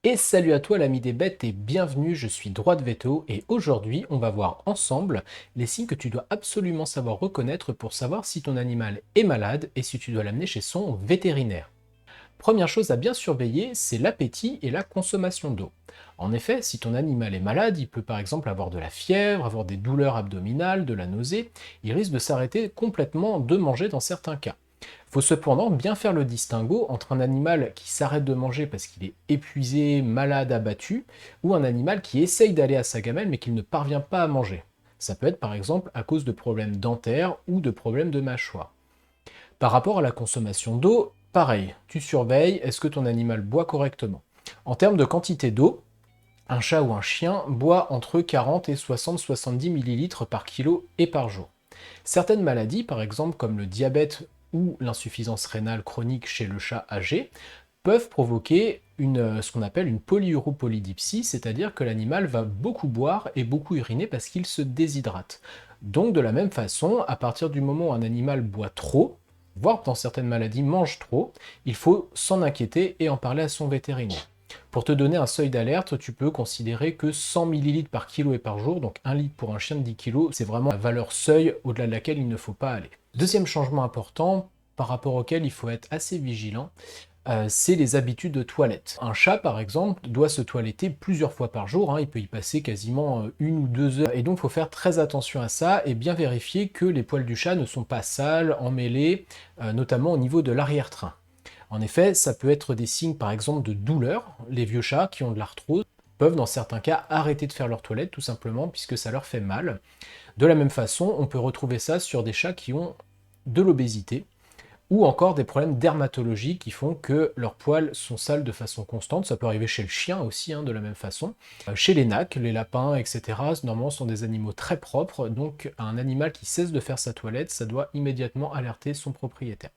Et salut à toi l'ami des bêtes et bienvenue, je suis Droit de Veto et aujourd'hui on va voir ensemble les signes que tu dois absolument savoir reconnaître pour savoir si ton animal est malade et si tu dois l'amener chez son vétérinaire. Première chose à bien surveiller, c'est l'appétit et la consommation d'eau. En effet, si ton animal est malade, il peut par exemple avoir de la fièvre, avoir des douleurs abdominales, de la nausée, il risque de s'arrêter complètement de manger dans certains cas. Il faut cependant bien faire le distinguo entre un animal qui s'arrête de manger parce qu'il est épuisé, malade, abattu, ou un animal qui essaye d'aller à sa gamelle mais qui ne parvient pas à manger. Ça peut être par exemple à cause de problèmes dentaires ou de problèmes de mâchoire. Par rapport à la consommation d'eau, pareil, tu surveilles, est-ce que ton animal boit correctement? En termes de quantité d'eau, un chat ou un chien boit entre 40 et 60-70 millilitres par kilo et par jour. Certaines maladies, par exemple comme le diabète ou l'insuffisance rénale chronique chez le chat âgé, peuvent provoquer ce qu'on appelle une polyuropolydipsie, c'est-à-dire que l'animal va beaucoup boire et beaucoup uriner parce qu'il se déshydrate. Donc de la même façon, à partir du moment où un animal boit trop, voire dans certaines maladies mange trop, il faut s'en inquiéter et en parler à son vétérinaire. Pour te donner un seuil d'alerte, tu peux considérer que 100 ml par kilo et par jour, donc 1 litre pour un chien de 10 kg, c'est vraiment la valeur seuil au-delà de laquelle il ne faut pas aller. Deuxième changement important, par rapport auquel il faut être assez vigilant, c'est les habitudes de toilette. Un chat, par exemple, doit se toiletter plusieurs fois par jour, hein, il peut y passer quasiment 1 ou 2 heures, et donc il faut faire très attention à ça et bien vérifier que les poils du chat ne sont pas sales, emmêlés, notamment au niveau de l'arrière-train. En effet, ça peut être des signes par exemple de douleur. Les vieux chats qui ont de l'arthrose peuvent dans certains cas arrêter de faire leur toilette tout simplement puisque ça leur fait mal. De la même façon, on peut retrouver ça sur des chats qui ont de l'obésité ou encore des problèmes dermatologiques qui font que leurs poils sont sales de façon constante. Ça peut arriver chez le chien aussi, hein, de la même façon. Chez les nacs, les lapins, etc., normalement sont des animaux très propres, donc un animal qui cesse de faire sa toilette, ça doit immédiatement alerter son propriétaire.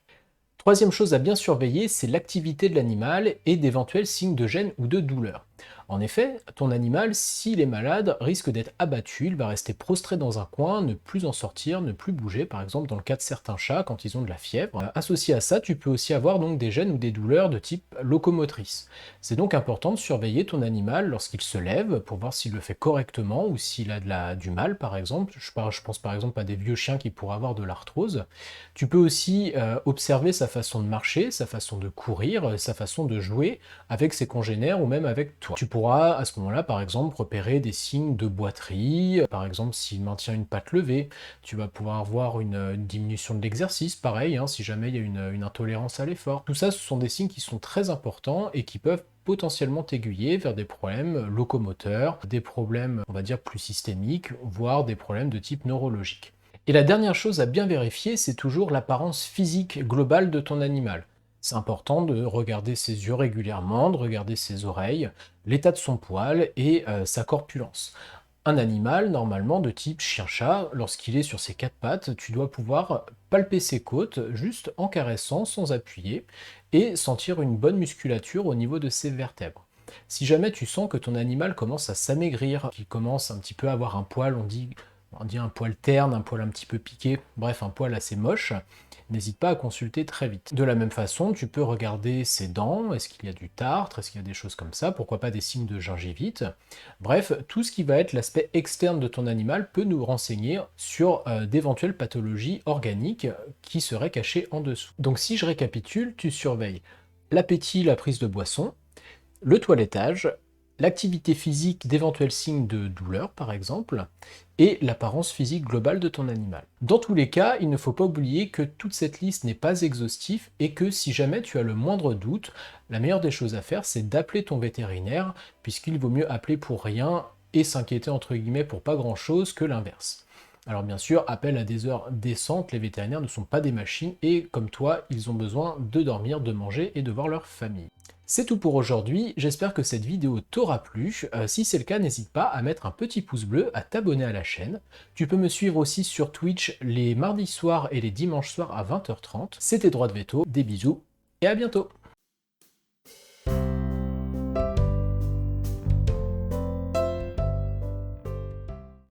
Troisième chose à bien surveiller, c'est l'activité de l'animal et d'éventuels signes de gêne ou de douleur. En effet, ton animal, s'il est malade, risque d'être abattu, il va rester prostré dans un coin, ne plus en sortir, ne plus bouger, par exemple dans le cas de certains chats quand ils ont de la fièvre. Associé à ça, tu peux aussi avoir donc des gênes ou des douleurs de type locomotrice. C'est donc important de surveiller ton animal lorsqu'il se lève pour voir s'il le fait correctement ou s'il a du mal par exemple. Je pense par exemple à des vieux chiens qui pourraient avoir de l'arthrose. Tu peux aussi observer sa façon de marcher, sa façon de courir, sa façon de jouer avec ses congénères ou même avec toi. Tu pourras à ce moment-là, par exemple, repérer des signes de boiterie, par exemple s'il maintient une patte levée, tu vas pouvoir voir une diminution de l'exercice, pareil, hein, si jamais il y a une intolérance à l'effort. Tout ça, ce sont des signes qui sont très importants et qui peuvent potentiellement t'aiguiller vers des problèmes locomoteurs, des problèmes, on va dire, plus systémiques, voire des problèmes de type neurologique. Et la dernière chose à bien vérifier, c'est toujours l'apparence physique globale de ton animal. C'est important de regarder ses yeux régulièrement, de regarder ses oreilles, l'état de son poil et sa corpulence. Un animal, normalement, de type chien-chat, lorsqu'il est sur ses quatre pattes, tu dois pouvoir palper ses côtes juste en caressant sans appuyer et sentir une bonne musculature au niveau de ses vertèbres. Si jamais tu sens que ton animal commence à s'amaigrir, qu'il commence un petit peu à avoir un poil, on dit un poil terne, un poil un petit peu piqué, bref, un poil assez moche, n'hésite pas à consulter très vite. De la même façon, tu peux regarder ses dents, est-ce qu'il y a du tartre, est-ce qu'il y a des choses comme ça, pourquoi pas des signes de gingivite. Bref, tout ce qui va être l'aspect externe de ton animal peut nous renseigner sur d'éventuelles pathologies organiques qui seraient cachées en dessous. Donc si je récapitule, tu surveilles l'appétit, la prise de boisson, le toilettage, l'activité physique d'éventuels signes de douleur par exemple, et l'apparence physique globale de ton animal. Dans tous les cas, il ne faut pas oublier que toute cette liste n'est pas exhaustive et que si jamais tu as le moindre doute, la meilleure des choses à faire c'est d'appeler ton vétérinaire, puisqu'il vaut mieux appeler pour rien et s'inquiéter entre guillemets pour pas grand chose que l'inverse. Alors bien sûr, appelle à des heures décentes, les vétérinaires ne sont pas des machines et comme toi, ils ont besoin de dormir, de manger et de voir leur famille. C'est tout pour aujourd'hui, j'espère que cette vidéo t'aura plu. Si c'est le cas, n'hésite pas à mettre un petit pouce bleu, à t'abonner à la chaîne. Tu peux me suivre aussi sur Twitch les mardis soirs et les dimanches soirs à 20h30. C'était Droit de Veto, des bisous et à bientôt.